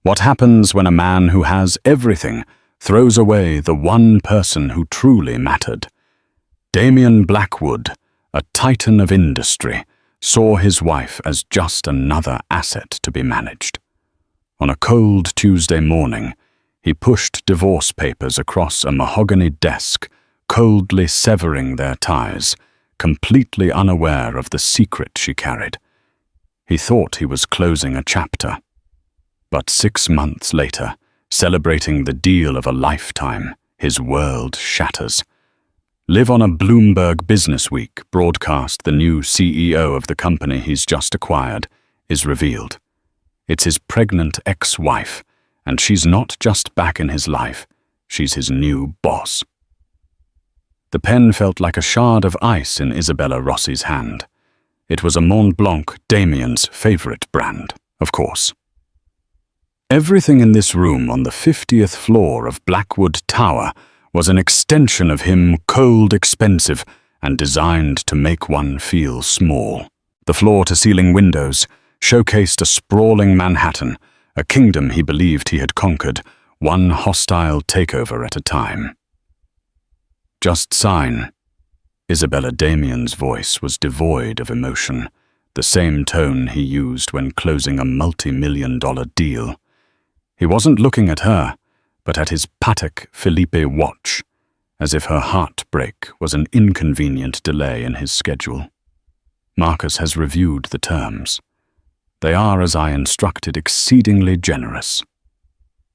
What happens when a man who has everything throws away the one person who truly mattered? Damien Blackwood, a titan of industry, saw his wife as just another asset to be managed. On a cold Tuesday morning, he pushed divorce papers across a mahogany desk, coldly severing their ties, completely unaware of the secret she carried. He thought he was closing a chapter. But 6 months later, celebrating the deal of a lifetime, his world shatters. Live on a Bloomberg Businessweek broadcast the new CEO of the company he's just acquired is revealed. It's his pregnant ex-wife, and she's not just back in his life, she's his new boss. The pen felt like a shard of ice in Isabella Rossi's hand. It was a Mont Blanc, Damien's favorite brand, of course. Everything in this room on the 50th floor of Blackwood Tower was an extension of him, cold, expensive, and designed to make one feel small. The floor-to-ceiling windows showcased a sprawling Manhattan, a kingdom he believed he had conquered, one hostile takeover at a time. "Just sign." Isabella Damien's voice was devoid of emotion, the same tone he used when closing a multi-million-dollar deal. He wasn't looking at her, but at his Patek Philippe watch, as if her heartbreak was an inconvenient delay in his schedule. "Marcus has reviewed the terms. They are, as I instructed, exceedingly generous."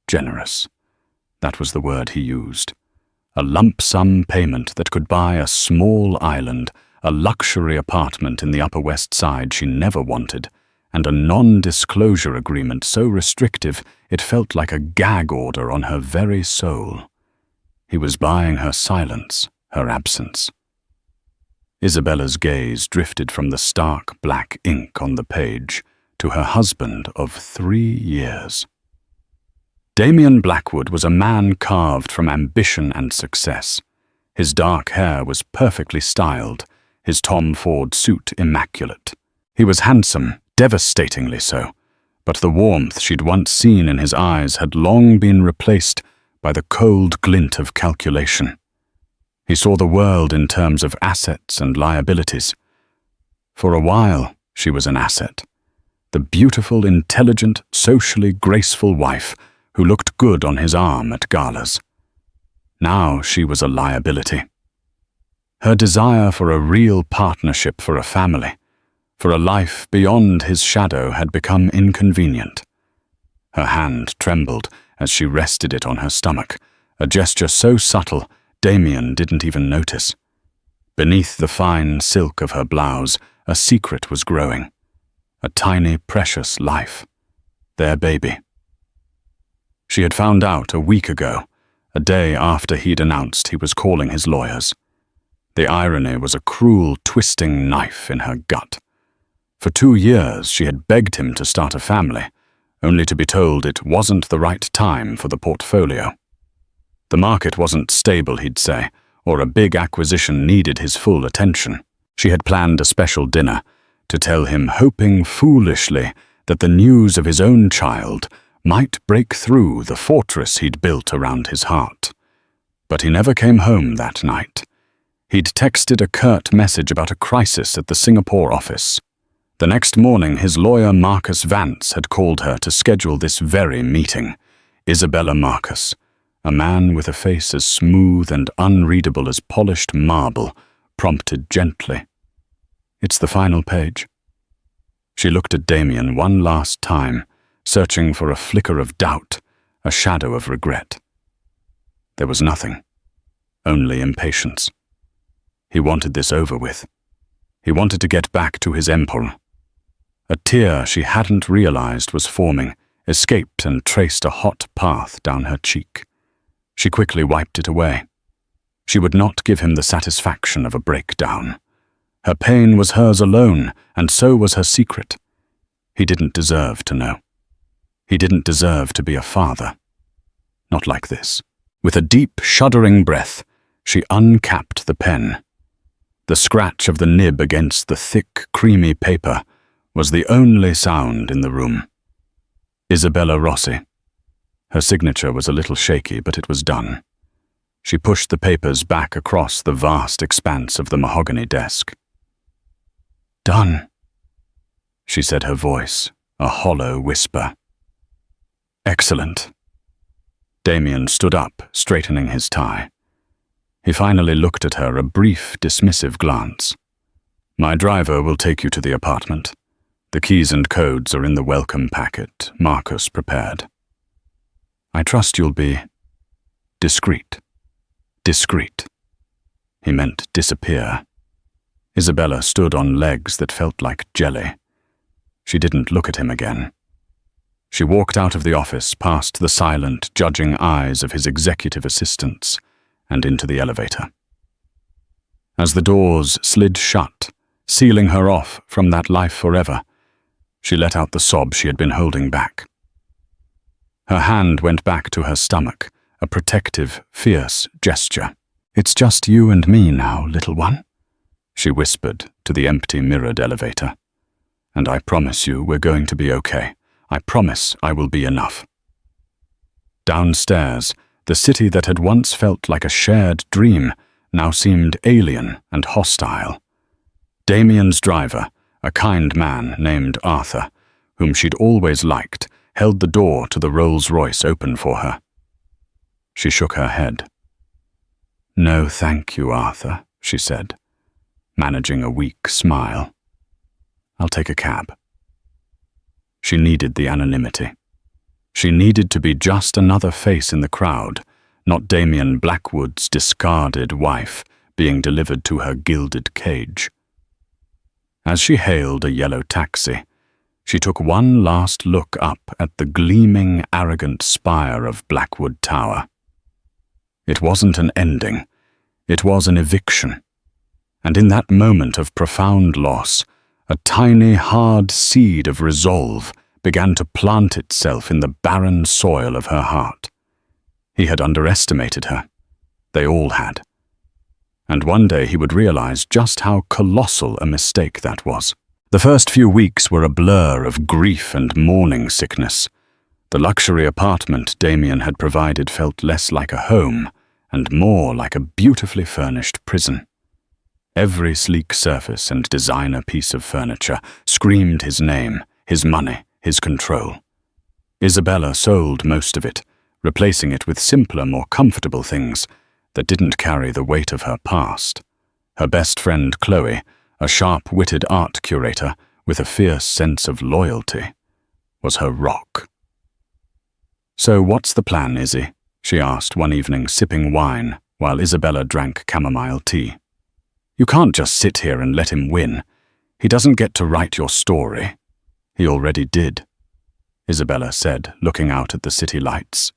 Generous. That was the word he used. A lump sum payment that could buy a small island, a luxury apartment in the Upper West Side she never wanted, and a non-disclosure agreement so restrictive it felt like a gag order on her very soul. He was buying her silence, her absence. Isabella's gaze drifted from the stark black ink on the page to her husband of 3 years. Damien Blackwood was a man carved from ambition and success. His dark hair was perfectly styled, his Tom Ford suit immaculate. He was handsome, devastatingly so, but the warmth she'd once seen in his eyes had long been replaced by the cold glint of calculation. He saw the world in terms of assets and liabilities. For a while, she was an asset. The beautiful, intelligent, socially graceful wife who looked good on his arm at galas. Now she was a liability. Her desire for a real partnership for a family, for a life beyond his shadow, had become inconvenient. Her hand trembled as she rested it on her stomach, a gesture so subtle Damien didn't even notice. Beneath the fine silk of her blouse, a secret was growing. A tiny, precious life. Their baby. She had found out a week ago, a day after he'd announced he was calling his lawyers. The irony was a cruel, twisting knife in her gut. For 2 years she had begged him to start a family, only to be told it wasn't the right time for the portfolio. The market wasn't stable, he'd say, or a big acquisition needed his full attention. She had planned a special dinner to tell him, hoping foolishly that the news of his own child might break through the fortress he'd built around his heart. But he never came home that night. He'd texted a curt message about a crisis at the Singapore office. The next morning, his lawyer Marcus Vance had called her to schedule this very meeting. Isabella Marcus, a man with a face as smooth and unreadable as polished marble, prompted gently. "It's the final page." She looked at Damien one last time, searching for a flicker of doubt, a shadow of regret. There was nothing, only impatience. He wanted this over with. He wanted to get back to his empire. A tear she hadn't realized was forming escaped and traced a hot path down her cheek. She quickly wiped it away. She would not give him the satisfaction of a breakdown. Her pain was hers alone, and so was her secret. He didn't deserve to know. He didn't deserve to be a father. Not like this. With a deep, shuddering breath, she uncapped the pen. The scratch of the nib against the thick, creamy paper was the only sound in the room. Isabella Rossi, Her signature was a little shaky, but it was done. She pushed the papers back across the vast expanse of the mahogany desk. "Done," she said, her voice a hollow whisper. "Excellent." Damien stood up, straightening his tie. He finally looked at her, a brief, dismissive glance. "My driver will take you to the apartment. The keys and codes are in the welcome packet Marcus prepared. I trust you'll be discreet." Discreet. He meant disappear. Isabella stood on legs that felt like jelly. She didn't look at him again. She walked out of the office, past the silent, judging eyes of his executive assistants, and into the elevator. As the doors slid shut, sealing her off from that life forever, she let out the sob she had been holding back. Her hand went back to her stomach, a protective, fierce gesture. "It's just you and me now, little one," she whispered to the empty mirrored elevator. "And I promise you we're going to be okay. I promise I will be enough." Downstairs, the city that had once felt like a shared dream now seemed alien and hostile. Damien's driver, a kind man named Arthur, whom she'd always liked, held the door to the Rolls-Royce open for her. She shook her head. "No, thank you, Arthur," she said, managing a weak smile. "I'll take a cab." She needed the anonymity. She needed to be just another face in the crowd, not Damien Blackwood's discarded wife being delivered to her gilded cage. As she hailed a yellow taxi, she took one last look up at the gleaming, arrogant spire of Blackwood Tower. It wasn't an ending, it was an eviction. And in that moment of profound loss, a tiny, hard seed of resolve began to plant itself in the barren soil of her heart. He had underestimated her. They all had. And one day he would realize just how colossal a mistake that was. The first few weeks were a blur of grief and morning sickness. The luxury apartment Damien had provided felt less like a home and more like a beautifully furnished prison. Every sleek surface and designer piece of furniture screamed his name, his money, his control. Isabella sold most of it, replacing it with simpler, more comfortable things that didn't carry the weight of her past. Her best friend Chloe, a sharp-witted art curator with a fierce sense of loyalty, was her rock. "So what's the plan, Izzy?" she asked one evening, sipping wine while Isabella drank chamomile tea. "You can't just sit here and let him win. He doesn't get to write your story." "He already did," Isabella said, looking out at the city lights.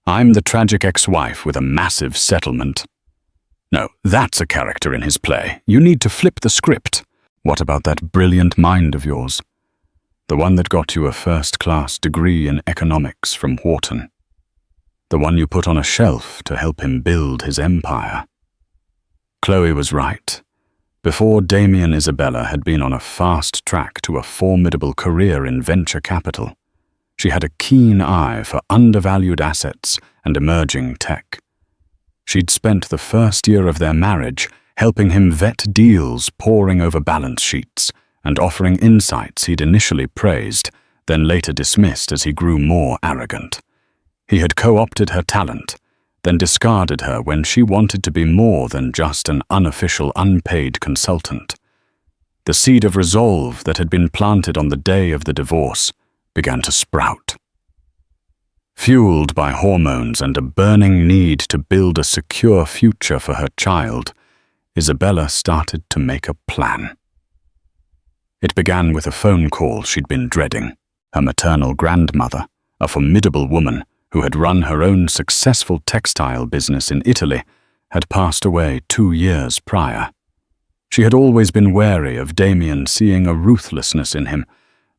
"I'm the tragic ex-wife with a massive settlement." "No, that's a character in his play. You need to flip the script." "What about that brilliant mind of yours? The one that got you a first-class degree in economics from Wharton. The one you put on a shelf to help him build his empire." Chloe was right. Before Damien Isabella had been on a fast track to a formidable career in venture capital. She had a keen eye for undervalued assets and emerging tech. She'd spent the first year of their marriage helping him vet deals poring over balance sheets and offering insights he'd initially praised, then later dismissed as he grew more arrogant. He had co-opted her talent, then discarded her when she wanted to be more than just an unofficial, unpaid consultant. The seed of resolve that had been planted on the day of the divorce began to sprout. Fueled by hormones and a burning need to build a secure future for her child, Isabella started to make a plan. It began with a phone call she'd been dreading. Her maternal grandmother, a formidable woman who had run her own successful textile business in Italy, had passed away 2 years prior. She had always been wary of Damien seeing a ruthlessness in him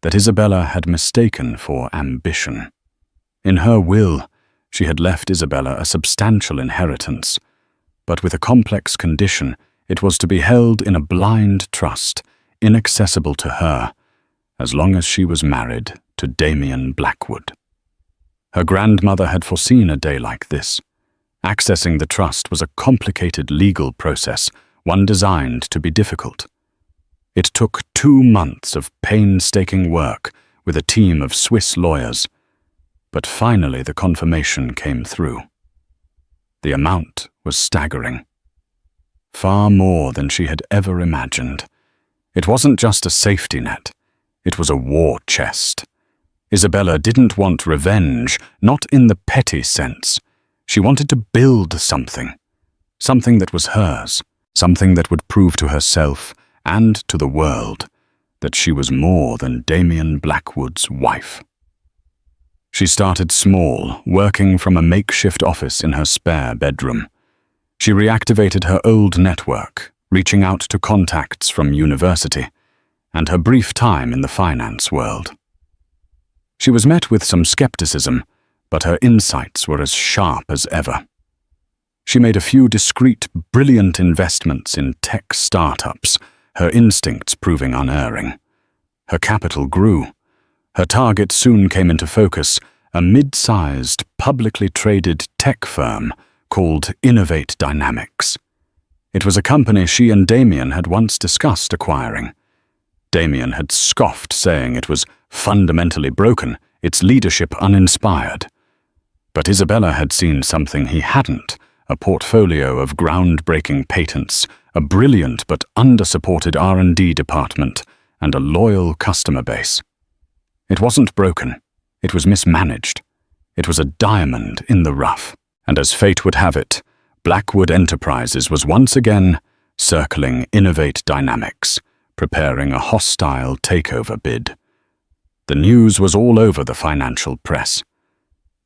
that Isabella had mistaken for ambition. In her will, she had left Isabella a substantial inheritance, but with a complex condition, it was to be held in a blind trust, inaccessible to her, as long as she was married to Damien Blackwood. Her grandmother had foreseen a day like this. Accessing the trust was a complicated legal process, one designed to be difficult. It took 2 months of painstaking work with a team of Swiss lawyers, but finally the confirmation came through. The amount was staggering. Far more than she had ever imagined. It wasn't just a safety net, it was a war chest. Isabella didn't want revenge, not in the petty sense. She wanted to build something that was hers, something that would prove to herself and to the world that she was more than Damien Blackwood's wife. She started small, working from a makeshift office in her spare bedroom. She reactivated her old network, reaching out to contacts from university, and her brief time in the finance world. She was met with some skepticism, but her insights were as sharp as ever. She made a few discreet, brilliant investments in tech startups, her instincts proving unerring. Her capital grew. Her target soon came into focus, a mid-sized, publicly traded tech firm called Innovate Dynamics. It was a company she and Damien had once discussed acquiring. Damien had scoffed, saying it was fundamentally broken, its leadership uninspired. But Isabella had seen something he hadn't, a portfolio of groundbreaking patents, a brilliant but under-supported R&D department, and a loyal customer base. It wasn't broken, it was mismanaged. It was a diamond in the rough. And as fate would have it, Blackwood Enterprises was once again circling Innovate Dynamics, preparing a hostile takeover bid. The news was all over the financial press.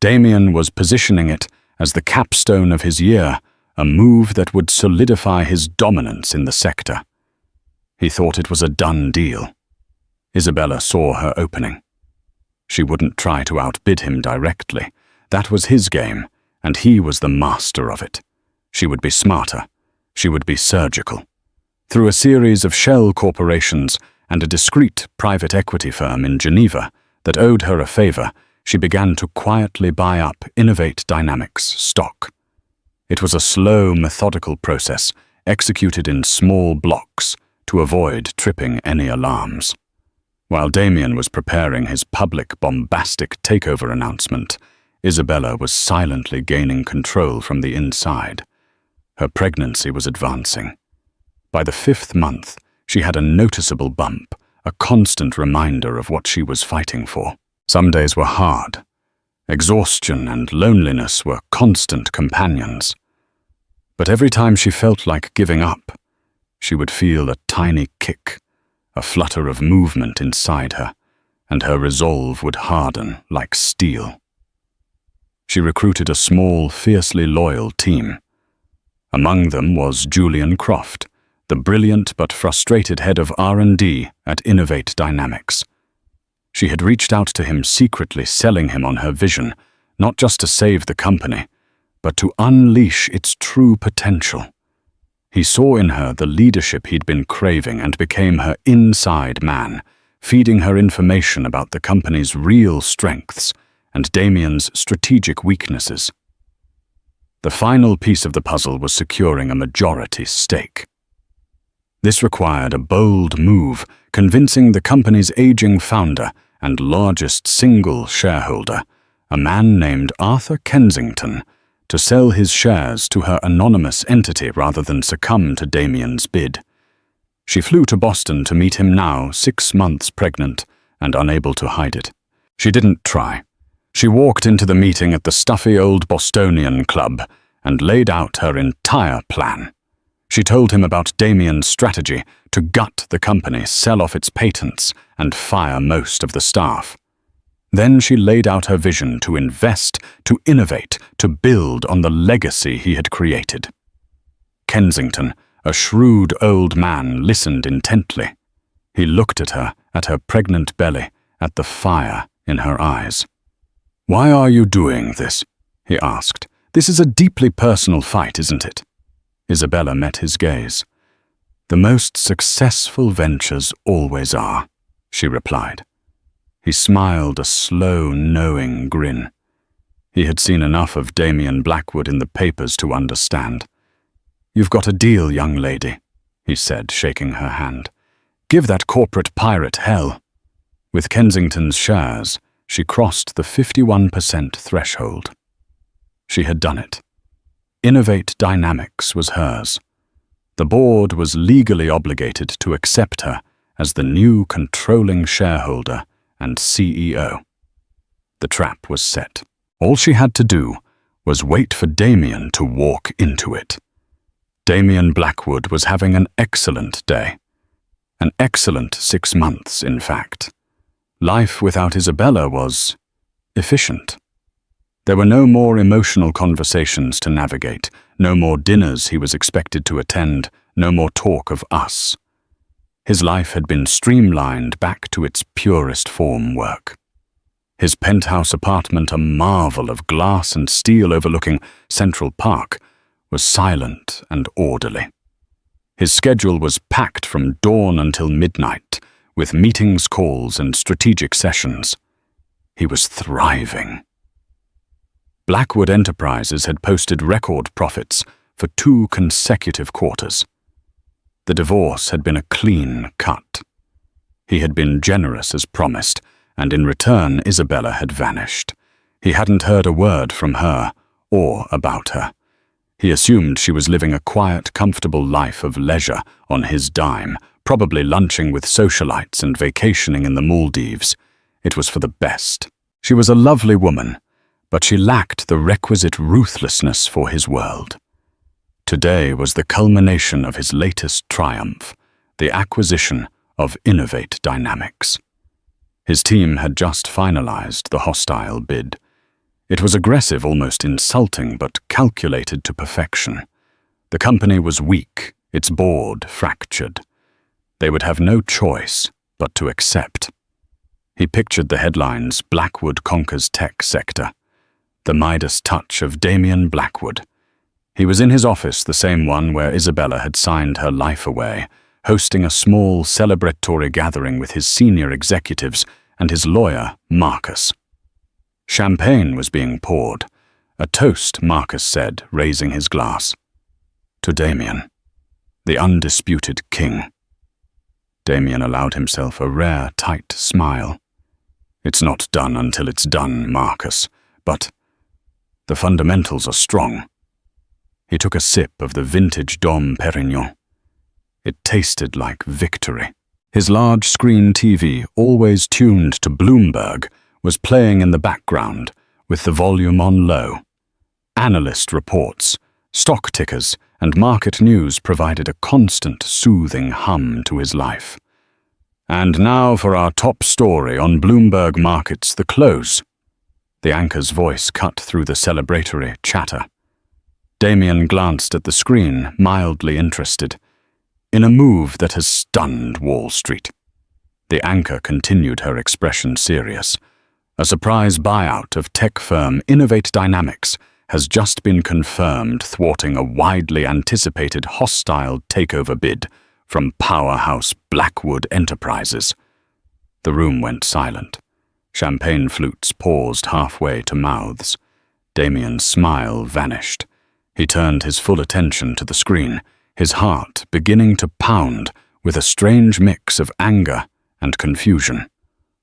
Damien was positioning it as the capstone of his year, a move that would solidify his dominance in the sector. He thought it was a done deal. Isabella saw her opening. She wouldn't try to outbid him directly. That was his game, and he was the master of it. She would be smarter. She would be surgical. Through a series of shell corporations and a discreet private equity firm in Geneva that owed her a favor, she began to quietly buy up Innovate Dynamics stock. It was a slow, methodical process, executed in small blocks to avoid tripping any alarms. While Damien was preparing his public, bombastic takeover announcement, Isabella was silently gaining control from the inside. Her pregnancy was advancing. By the 5th month, she had a noticeable bump, a constant reminder of what she was fighting for. Some days were hard. Exhaustion and loneliness were constant companions. But every time she felt like giving up, she would feel a tiny kick, a flutter of movement inside her, and her resolve would harden like steel. She recruited a small, fiercely loyal team. Among them was Julian Croft, the brilliant but frustrated head of R&D at Innovate Dynamics. She had reached out to him secretly, selling him on her vision, not just to save the company, but to unleash its true potential. He saw in her the leadership he'd been craving and became her inside man, feeding her information about the company's real strengths and Damien's strategic weaknesses. The final piece of the puzzle was securing a majority stake. This required a bold move, convincing the company's aging founder and largest single shareholder, a man named Arthur Kensington, to sell his shares to her anonymous entity rather than succumb to Damien's bid. She flew to Boston to meet him now, 6 months pregnant and unable to hide it. She didn't try. She walked into the meeting at the stuffy old Bostonian club and laid out her entire plan. She told him about Damien's strategy to gut the company, sell off its patents, and fire most of the staff. Then she laid out her vision to invest, to innovate, to build on the legacy he had created. Kensington, a shrewd old man, listened intently. He looked at her pregnant belly, at the fire in her eyes. "Why are you doing this?" he asked. "This is a deeply personal fight, isn't it?" Isabella met his gaze. "The most successful ventures always are," she replied. He smiled a slow, knowing grin. He had seen enough of Damien Blackwood in the papers to understand. "You've got a deal, young lady," he said, shaking her hand. "Give that corporate pirate hell." With Kensington's shares, she crossed the 51% threshold. She had done it. Innovate Dynamics was hers. The board was legally obligated to accept her as the new controlling shareholder and CEO. The trap was set. All she had to do was wait for Damien to walk into it. Damien Blackwood was having an excellent day. An excellent 6 months, in fact. Life without Isabella was efficient. There were no more emotional conversations to navigate, no more dinners he was expected to attend, no more talk of us. His life had been streamlined back to its purest form work. His penthouse apartment, a marvel of glass and steel overlooking Central Park, was silent and orderly. His schedule was packed from dawn until midnight, with meetings, calls, and strategic sessions. He was thriving. Blackwood Enterprises had posted record profits for 2 consecutive quarters. The divorce had been a clean cut. He had been generous as promised, and in return Isabella had vanished. He hadn't heard a word from her or about her. He assumed she was living a quiet, comfortable life of leisure on his dime, probably lunching with socialites and vacationing in the Maldives. It was for the best. She was a lovely woman, but she lacked the requisite ruthlessness for his world. Today was the culmination of his latest triumph, the acquisition of Innovate Dynamics. His team had just finalized the hostile bid. It was aggressive, almost insulting, but calculated to perfection. The company was weak, its board fractured. They would have no choice but to accept. He pictured the headlines, "Blackwood conquers tech sector." The Midas touch of Damien Blackwood. He was in his office, the same one where Isabella had signed her life away, hosting a small celebratory gathering with his senior executives and his lawyer, Marcus. Champagne was being poured. A toast, Marcus said, raising his glass. To Damien, the undisputed king. Damien allowed himself a rare, tight smile. "It's not done until it's done, Marcus, but the fundamentals are strong." He took a sip of the vintage Dom Perignon. It tasted like victory. His large-screen TV, always tuned to Bloomberg, was playing in the background, with the volume on low. Analyst reports, stock tickers, and market news provided a constant, soothing hum to his life. "And now for our top story on Bloomberg Markets, the close." The anchor's voice cut through the celebratory chatter. Damien glanced at the screen, mildly interested. "In a move that has stunned Wall Street." The anchor continued, her expression serious. "A surprise buyout of tech firm Innovate Dynamics has just been confirmed, thwarting a widely anticipated hostile takeover bid from powerhouse Blackwood Enterprises." The room went silent. Champagne flutes paused halfway to mouths. Damien's smile vanished. He turned his full attention to the screen, his heart beginning to pound with a strange mix of anger and confusion.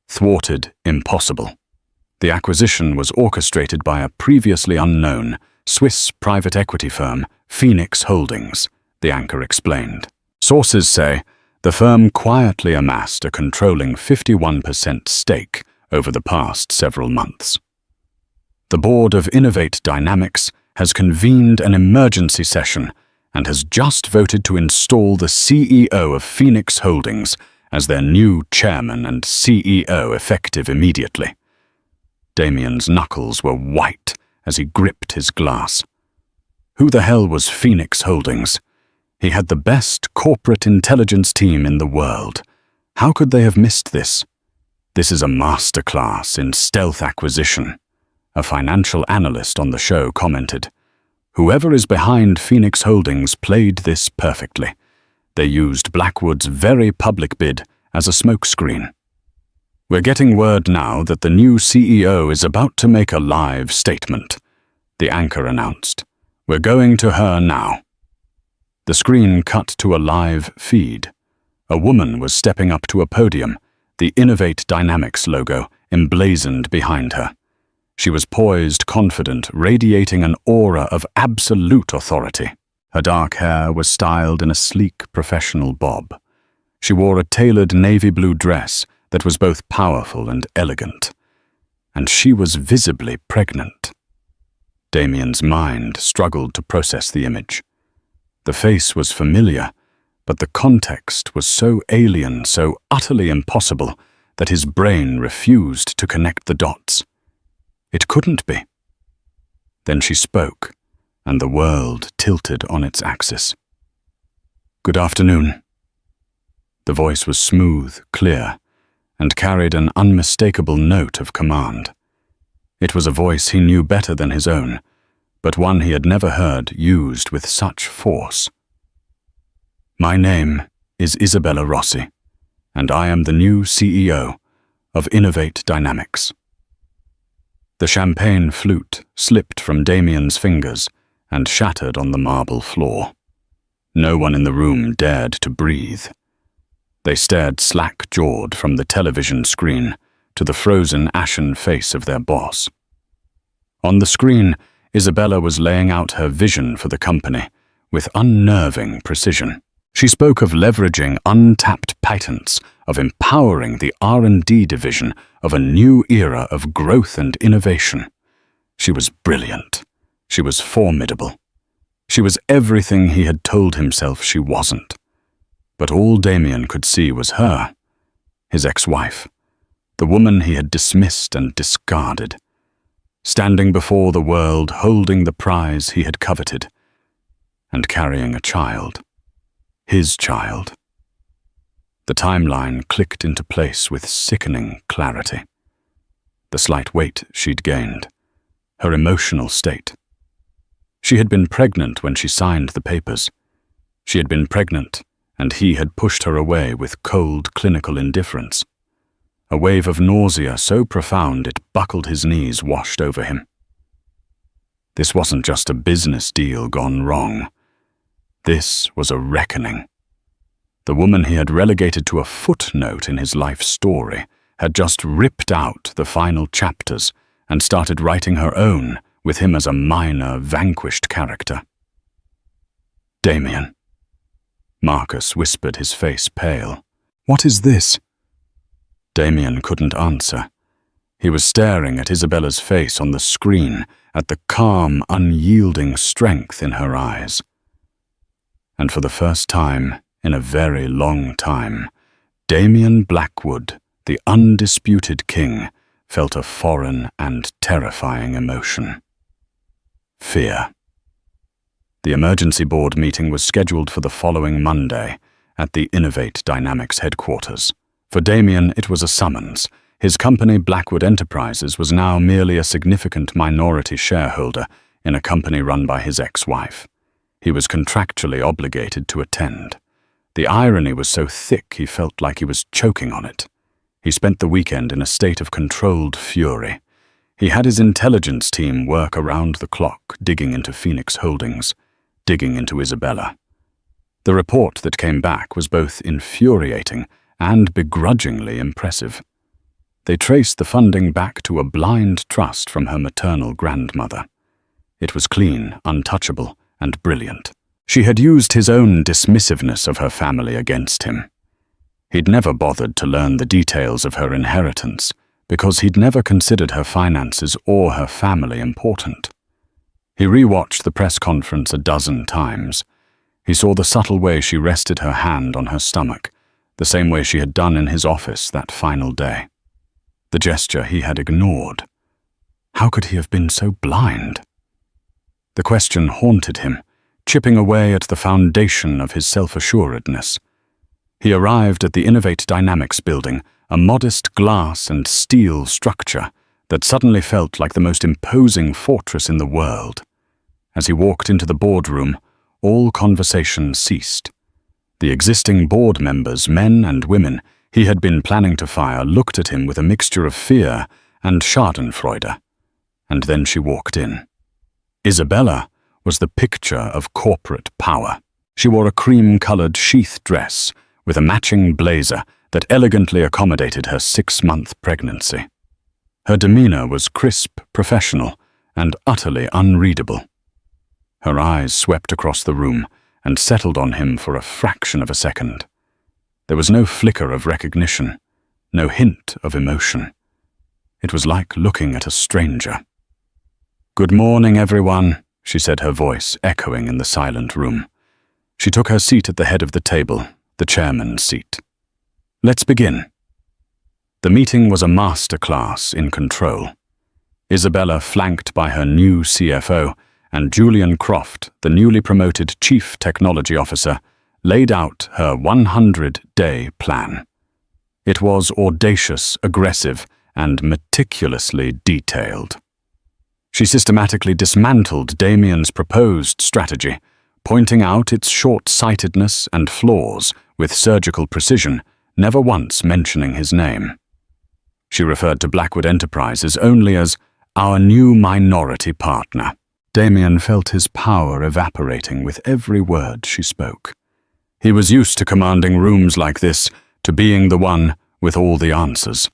Thwarted, impossible. The acquisition was orchestrated by a previously unknown Swiss private equity firm, Phoenix Holdings, the anchor explained. Sources say the firm quietly amassed a controlling 51% stake over the past several months. The board of Innovate Dynamics has convened an emergency session and has just voted to install the CEO of Phoenix Holdings as their new chairman and CEO effective immediately. Damien's knuckles were white as he gripped his glass. Who the hell was Phoenix Holdings? He had the best corporate intelligence team in the world. How could they have missed this? "This is a masterclass in stealth acquisition," a financial analyst on the show commented. "Whoever is behind Phoenix Holdings played this perfectly. They used Blackwood's very public bid as a smokescreen." "We're getting word now that the new CEO is about to make a live statement," the anchor announced. "We're going to her now." The screen cut to a live feed. A woman was stepping up to a podium, the Innovate Dynamics logo emblazoned behind her. She was poised, confident, radiating an aura of absolute authority. Her dark hair was styled in a sleek, professional bob. She wore a tailored navy blue dress that was both powerful and elegant. And she was visibly pregnant. Damien's mind struggled to process the image. The face was familiar, but the context was so alien, so utterly impossible, that his brain refused to connect the dots. It couldn't be. Then she spoke, and the world tilted on its axis. "Good afternoon." The voice was smooth, clear, and carried an unmistakable note of command. It was a voice he knew better than his own, but one he had never heard used with such force. "My name is Isabella Rossi, and I am the new CEO of Innovate Dynamics." The champagne flute slipped from Damien's fingers and shattered on the marble floor. No one in the room dared to breathe. They stared slack-jawed from the television screen to the frozen, ashen face of their boss. On the screen, Isabella was laying out her vision for the company with unnerving precision. She spoke of leveraging untapped patents, of empowering the R&D division, of a new era of growth and innovation. She was brilliant. She was formidable. She was everything he had told himself she wasn't. But all Damien could see was her, his ex-wife, the woman he had dismissed and discarded, standing before the world holding the prize he had coveted, and carrying a child, his child. The timeline clicked into place with sickening clarity. The slight weight she'd gained, her emotional state. She had been pregnant when she signed the papers. She had been pregnant, and he had pushed her away with cold, clinical indifference. A wave of nausea so profound it buckled his knees washed over him. This wasn't just a business deal gone wrong. This was a reckoning. The woman he had relegated to a footnote in his life story had just ripped out the final chapters and started writing her own, with him as a minor, vanquished character. "Damien." Marcus whispered, his face pale. "What is this?" Damien couldn't answer. He was staring at Isabella's face on the screen, at the calm, unyielding strength in her eyes. And for the first time in a very long time, Damien Blackwood, the undisputed king, felt a foreign and terrifying emotion. Fear. The emergency board meeting was scheduled for the following Monday at the Innovate Dynamics headquarters. For Damien, it was a summons. His company, Blackwood Enterprises, was now merely a significant minority shareholder in a company run by his ex-wife. He was contractually obligated to attend. The irony was so thick he felt like he was choking on it. He spent the weekend in a state of controlled fury. He had his intelligence team work around the clock, digging into Phoenix Holdings, digging into Isabella. The report that came back was both infuriating and begrudgingly impressive. They traced the funding back to a blind trust from her maternal grandmother. It was clean, untouchable, and brilliant. She had used his own dismissiveness of her family against him. He'd never bothered to learn the details of her inheritance, because he'd never considered her finances or her family important. He rewatched the press conference a dozen times. He saw the subtle way she rested her hand on her stomach, the same way she had done in his office that final day. The gesture he had ignored. How could he have been so blind? The question haunted him, chipping away at the foundation of his self-assuredness. He arrived at the Innovate Dynamics building, a modest glass and steel structure that suddenly felt like the most imposing fortress in the world. As he walked into the boardroom, all conversation ceased. The existing board members, men and women, he had been planning to fire, looked at him with a mixture of fear and schadenfreude. And then she walked in. Isabella was the picture of corporate power. She wore a cream-colored sheath dress with a matching blazer that elegantly accommodated her 6-month pregnancy. Her demeanor was crisp, professional, and utterly unreadable. Her eyes swept across the room and settled on him for a fraction of a second. There was no flicker of recognition, no hint of emotion. It was like looking at a stranger. "Good morning, everyone," she said, her voice echoing in the silent room. She took her seat at the head of the table, the chairman's seat. "Let's begin." The meeting was a master class in control. Isabella, flanked by her new CFO, and Julian Croft, the newly promoted Chief Technology Officer, laid out her 100-day plan. It was audacious, aggressive, and meticulously detailed. She systematically dismantled Damien's proposed strategy, pointing out its short-sightedness and flaws with surgical precision, never once mentioning his name. She referred to Blackwood Enterprises only as our new minority partner. Damien felt his power evaporating with every word she spoke. He was used to commanding rooms like this, to being the one with all the answers.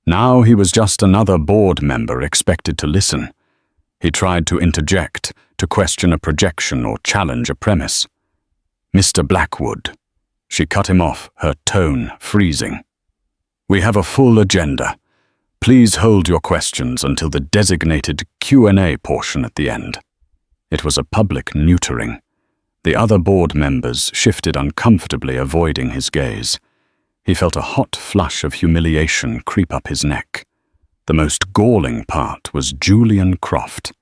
Now he was just another board member expected to listen. He tried to interject, to question a projection or challenge a premise. "Mr. Blackwood," she cut him off, her tone freezing. "We have a full agenda. Please hold your questions until the designated Q&A portion at the end." It was a public neutering. The other board members shifted uncomfortably, avoiding his gaze. He felt a hot flush of humiliation creep up his neck. The most galling part was Julian Croft.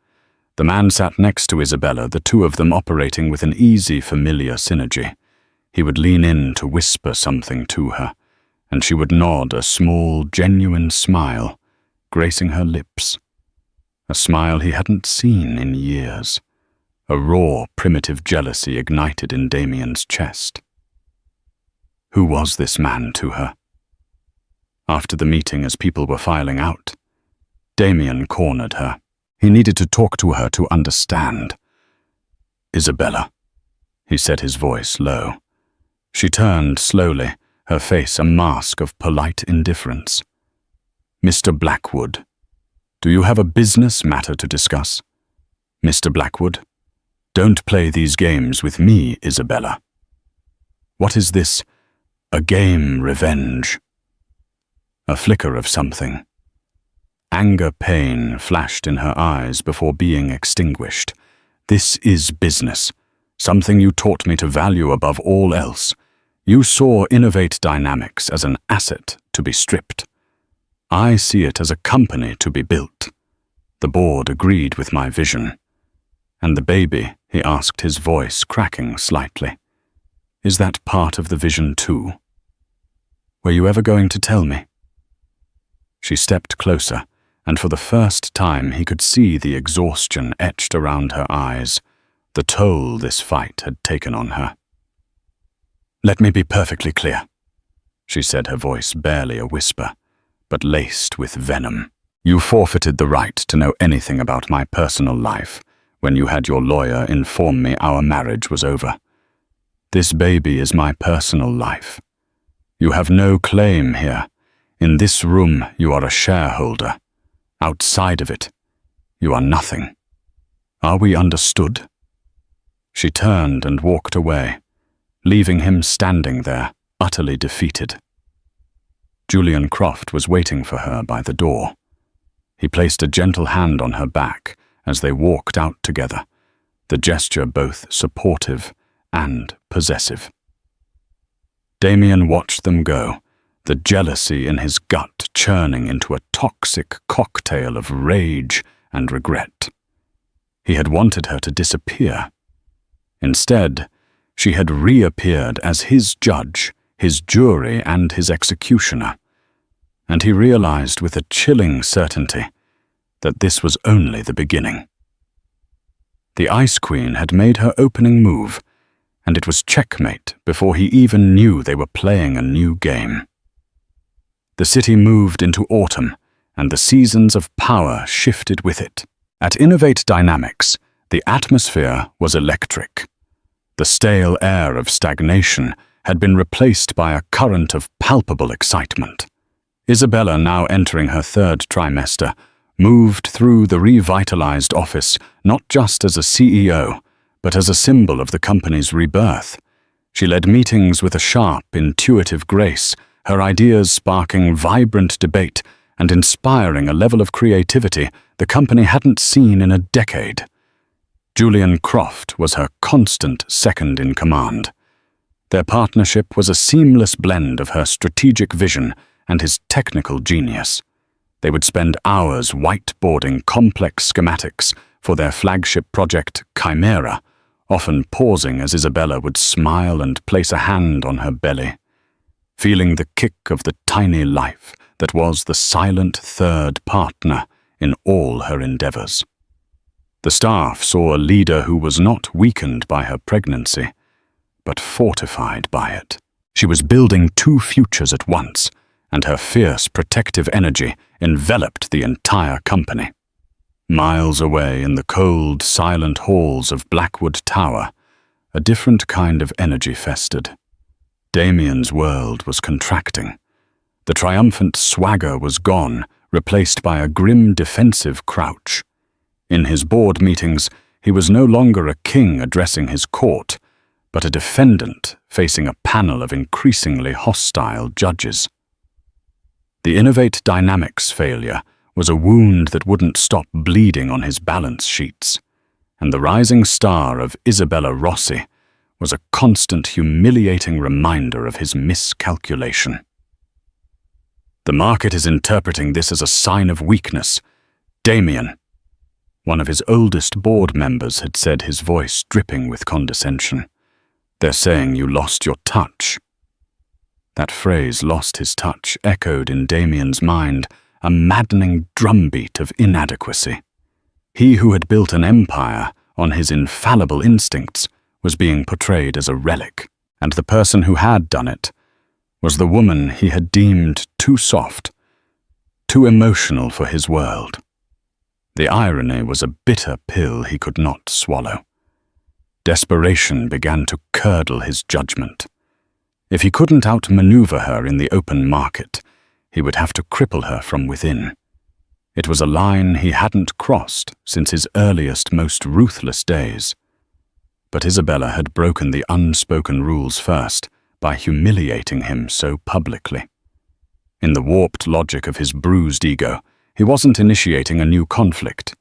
The man sat next to Isabella, the two of them operating with an easy, familiar synergy. He would lean in to whisper something to her, and she would nod a small, genuine smile, gracing her lips. A smile he hadn't seen in years. A raw, primitive jealousy ignited in Damien's chest. Who was this man to her? After the meeting, as people were filing out, Damien cornered her. He needed to talk to her to understand. "Isabella," he said, his voice low. She turned slowly, her face a mask of polite indifference. "Mr. Blackwood, do you have a business matter to discuss?" "Mr. Blackwood, don't play these games with me, Isabella." "What is this? A game revenge?" A flicker of something. Anger, pain flashed in her eyes before being extinguished. "This is business, something you taught me to value above all else. You saw Innovate Dynamics as an asset to be stripped. I see it as a company to be built." The board agreed with my vision. "And the baby?" he asked, his voice cracking slightly. "Is that part of the vision too? Were you ever going to tell me?" She stepped closer, and for the first time he could see the exhaustion etched around her eyes, the toll this fight had taken on her. "Let me be perfectly clear," she said, her voice barely a whisper, but laced with venom. "You forfeited the right to know anything about my personal life when you had your lawyer inform me our marriage was over. This baby is my personal life. You have no claim here. In this room, you are a shareholder. Outside of it, you are nothing. Are we understood?" She turned and walked away, leaving him standing there, utterly defeated. Julian Croft was waiting for her by the door. He placed a gentle hand on her back as they walked out together, the gesture both supportive and possessive. Damien watched them go, the jealousy in his gut churning into a toxic cocktail of rage and regret. He had wanted her to disappear. Instead, she had reappeared as his judge, his jury, and his executioner. And he realized with a chilling certainty that this was only the beginning. The Ice Queen had made her opening move, and it was checkmate before he even knew they were playing a new game. The city moved into autumn, and the seasons of power shifted with it. At Innovate Dynamics, the atmosphere was electric. The stale air of stagnation had been replaced by a current of palpable excitement. Isabella, now entering her third trimester, moved through the revitalized office not just as a CEO, but as a symbol of the company's rebirth. She led meetings with a sharp, intuitive grace, her ideas sparking vibrant debate and inspiring a level of creativity the company hadn't seen in a decade. Julian Croft was her constant second-in-command. Their partnership was a seamless blend of her strategic vision and his technical genius. They would spend hours whiteboarding complex schematics for their flagship project, Chimera, often pausing as Isabella would smile and place a hand on her belly, feeling the kick of the tiny life that was the silent third partner in all her endeavors. The staff saw a leader who was not weakened by her pregnancy, but fortified by it. She was building two futures at once, and her fierce protective energy enveloped the entire company. Miles away in the cold, silent halls of Blackwood Tower, a different kind of energy festered. Damien's world was contracting. The triumphant swagger was gone, replaced by a grim defensive crouch. In his board meetings, he was no longer a king addressing his court, but a defendant facing a panel of increasingly hostile judges. The Innovate Dynamics failure was a wound that wouldn't stop bleeding on his balance sheets, and the rising star of Isabella Rossi was a constant humiliating reminder of his miscalculation. The market is interpreting this as a sign of weakness. Damien, one of his oldest board members, had said, his voice dripping with condescension. They're saying you lost your touch. That phrase, lost his touch, echoed in Damien's mind, a maddening drumbeat of inadequacy. He who had built an empire on his infallible instincts was being portrayed as a relic, and the person who had done it was the woman he had deemed too soft, too emotional for his world. The irony was a bitter pill he could not swallow. Desperation began to curdle his judgment. If he couldn't outmaneuver her in the open market, he would have to cripple her from within. It was a line he hadn't crossed since his earliest, most ruthless days. But Isabella had broken the unspoken rules first by humiliating him so publicly. In the warped logic of his bruised ego, he wasn't initiating a new conflict.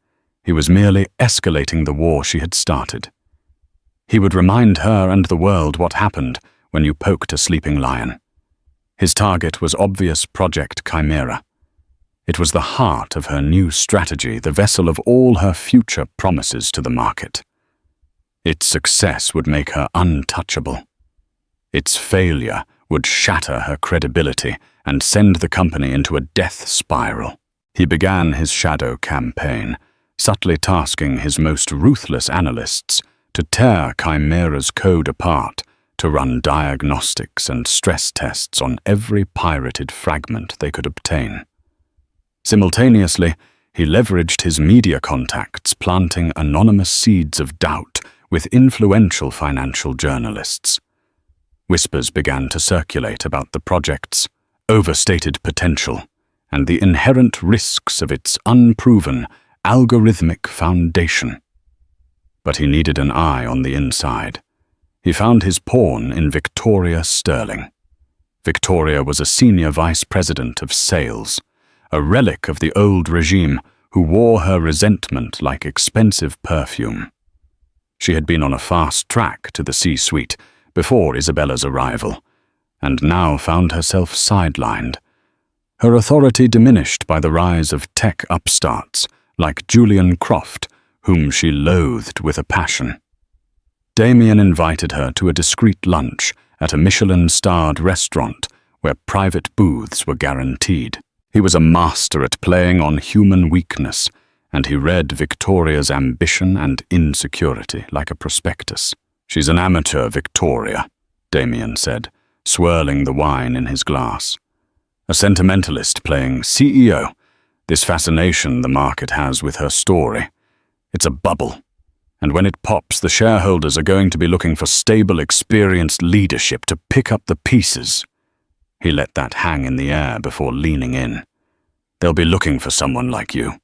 He was merely escalating the war she had started. He would remind her and the world what happened when you poked a sleeping lion. His target was obvious Project Chimera. It was the heart of her new strategy, the vessel of all her future promises to the market. Its success would make her untouchable. Its failure would shatter her credibility and send the company into a death spiral. He began his shadow campaign, subtly tasking his most ruthless analysts to tear Chimera's code apart, to run diagnostics and stress tests on every pirated fragment they could obtain. Simultaneously, he leveraged his media contacts, planting anonymous seeds of doubt with influential financial journalists. Whispers began to circulate about the project's overstated potential and the inherent risks of its unproven, algorithmic foundation. But he needed an eye on the inside. He found his pawn in Victoria Sterling. Victoria was a senior vice president of sales, a relic of the old regime who wore her resentment like expensive perfume. She had been on a fast track to the C-suite before Isabella's arrival, and now found herself sidelined. Her authority diminished by the rise of tech upstarts like Julian Croft, whom she loathed with a passion. Damien invited her to a discreet lunch at a Michelin-starred restaurant where private booths were guaranteed. He was a master at playing on human weakness, and he read Victoria's ambition and insecurity like a prospectus. "She's an amateur, Victoria," Damien said, swirling the wine in his glass. A sentimentalist playing CEO. This fascination the market has with her story. It's a bubble. And when it pops, the shareholders are going to be looking for stable, experienced leadership to pick up the pieces. He let that hang in the air before leaning in. They'll be looking for someone like you.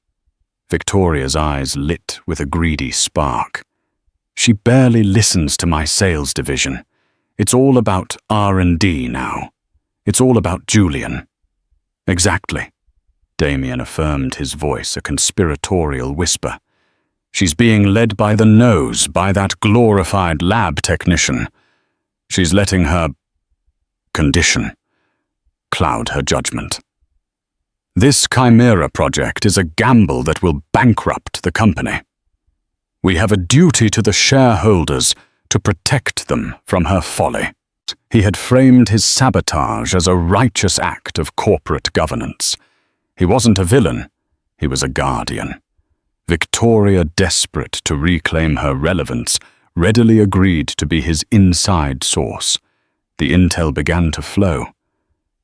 Victoria's eyes lit with a greedy spark. She barely listens to my sales division. It's all about R&D now. It's all about Julian. Exactly. Damien affirmed, his voice a conspiratorial whisper. She's being led by the nose, by that glorified lab technician. She's letting her condition cloud her judgment. This Chimera project is a gamble that will bankrupt the company. We have a duty to the shareholders to protect them from her folly. He had framed his sabotage as a righteous act of corporate governance. He wasn't a villain, he was a guardian. Victoria, desperate to reclaim her relevance, readily agreed to be his inside source. The intel began to flow.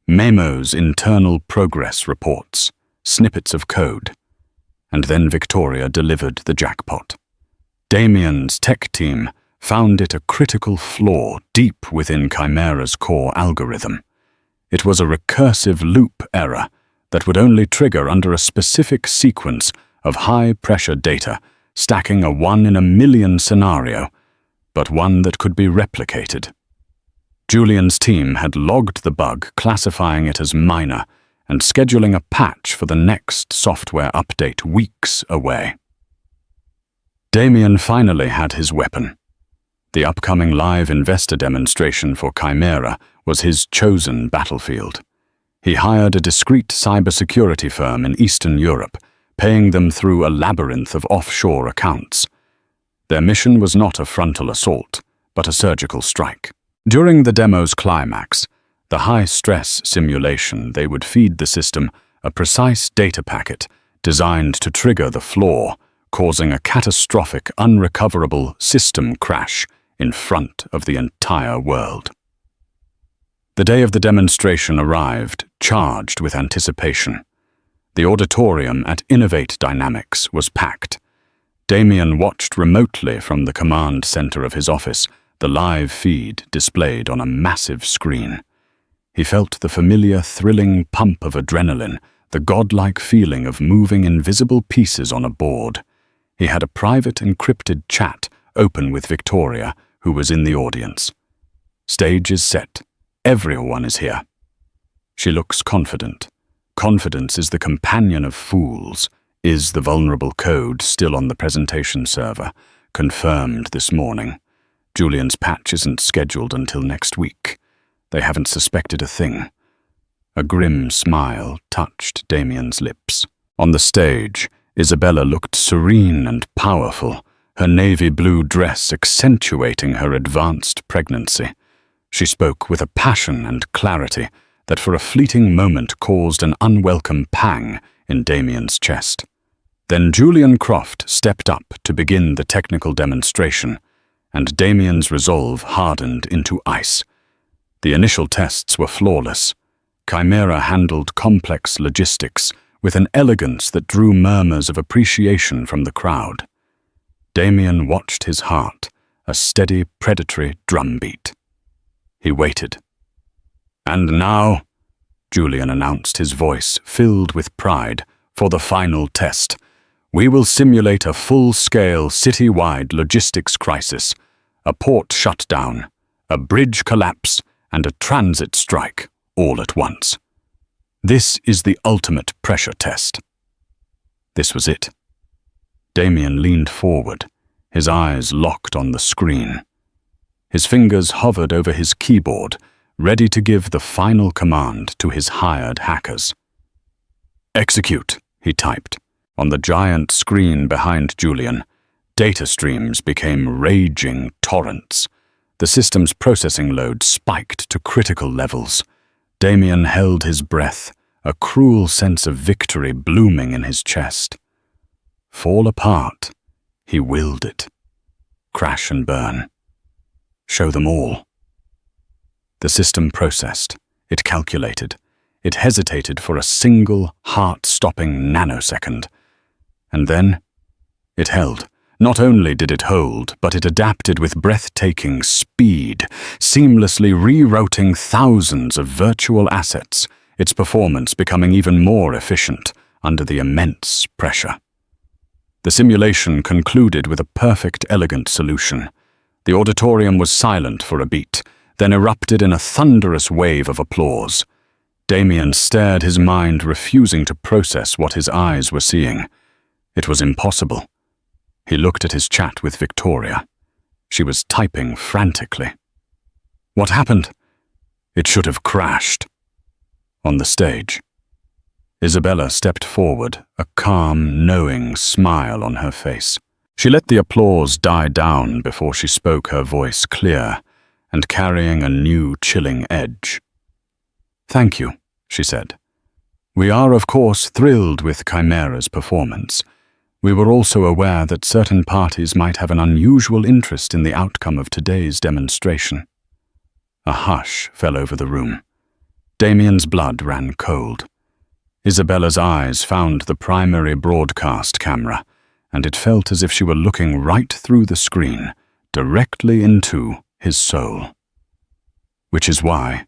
Memos, internal progress reports, snippets of code. And then Victoria delivered the jackpot. Damien's tech team found it a critical flaw deep within Chimera's core algorithm. It was a recursive loop error that would only trigger under a specific sequence of high-pressure data, stacking a 1 in a million scenario, but one that could be replicated. Julian's team had logged the bug, classifying it as minor, and scheduling a patch for the next software update weeks away. Damien finally had his weapon. The upcoming live investor demonstration for Chimera was his chosen battlefield. He hired a discreet cybersecurity firm in Eastern Europe, paying them through a labyrinth of offshore accounts. Their mission was not a frontal assault, but a surgical strike. During the demo's climax, the high-stress simulation, they would feed the system a precise data packet designed to trigger the flaw, causing a catastrophic, unrecoverable system crash in front of the entire world. The day of the demonstration arrived, charged with anticipation. The auditorium at Innovate Dynamics was packed. Damien watched remotely from the command center of his office, the live feed displayed on a massive screen. He felt the familiar, thrilling pump of adrenaline, the godlike feeling of moving invisible pieces on a board. He had a private encrypted chat open with Victoria, who was in the audience. Stage is set. Everyone is here. She looks confident. Confidence is the companion of fools. Is the vulnerable code still on the presentation server? Confirmed this morning. Julian's patch isn't scheduled until next week. They haven't suspected a thing. A grim smile touched Damien's lips. On the stage, Isabella looked serene and powerful, her navy blue dress accentuating her advanced pregnancy. She spoke with a passion and clarity that for a fleeting moment caused an unwelcome pang in Damien's chest. Then Julian Croft stepped up to begin the technical demonstration, and Damien's resolve hardened into ice. The initial tests were flawless. Chimera handled complex logistics with an elegance that drew murmurs of appreciation from the crowd. Damien watched his heart, a steady, predatory drumbeat. He waited. "And now," Julian announced, his voice filled with pride, "for the final test. We will simulate a full-scale, city-wide logistics crisis, a port shutdown, a bridge collapse, and a transit strike, all at once. This is the ultimate pressure test." This was it. Damien leaned forward, his eyes locked on the screen. His fingers hovered over his keyboard, ready to give the final command to his hired hackers. "Execute," he typed. On the giant screen behind Julian, data streams became raging torrents. The system's processing load spiked to critical levels. Damien held his breath, a cruel sense of victory blooming in his chest. Fall apart, he willed it. Crash and burn. Show them all. The system processed. It calculated. It hesitated for a single, heart-stopping nanosecond. And then it held. Not only did it hold, but it adapted with breathtaking speed, seamlessly rerouting thousands of virtual assets, its performance becoming even more efficient under the immense pressure. The simulation concluded with a perfect, elegant solution. The auditorium was silent for a beat, then erupted in a thunderous wave of applause. Damien stared, his mind refusing to process what his eyes were seeing. It was impossible. He looked at his chat with Victoria. She was typing frantically. What happened? It should have crashed. On the stage, Isabella stepped forward, a calm, knowing smile on her face. She let the applause die down before she spoke, her voice clear and carrying a new chilling edge. "Thank you," she said. "We are, of course, thrilled with Chimera's performance. We were also aware that certain parties might have an unusual interest in the outcome of today's demonstration." A hush fell over the room. Damien's blood ran cold. Isabella's eyes found the primary broadcast camera, and it felt as if she were looking right through the screen, directly into his soul. "Which is why,"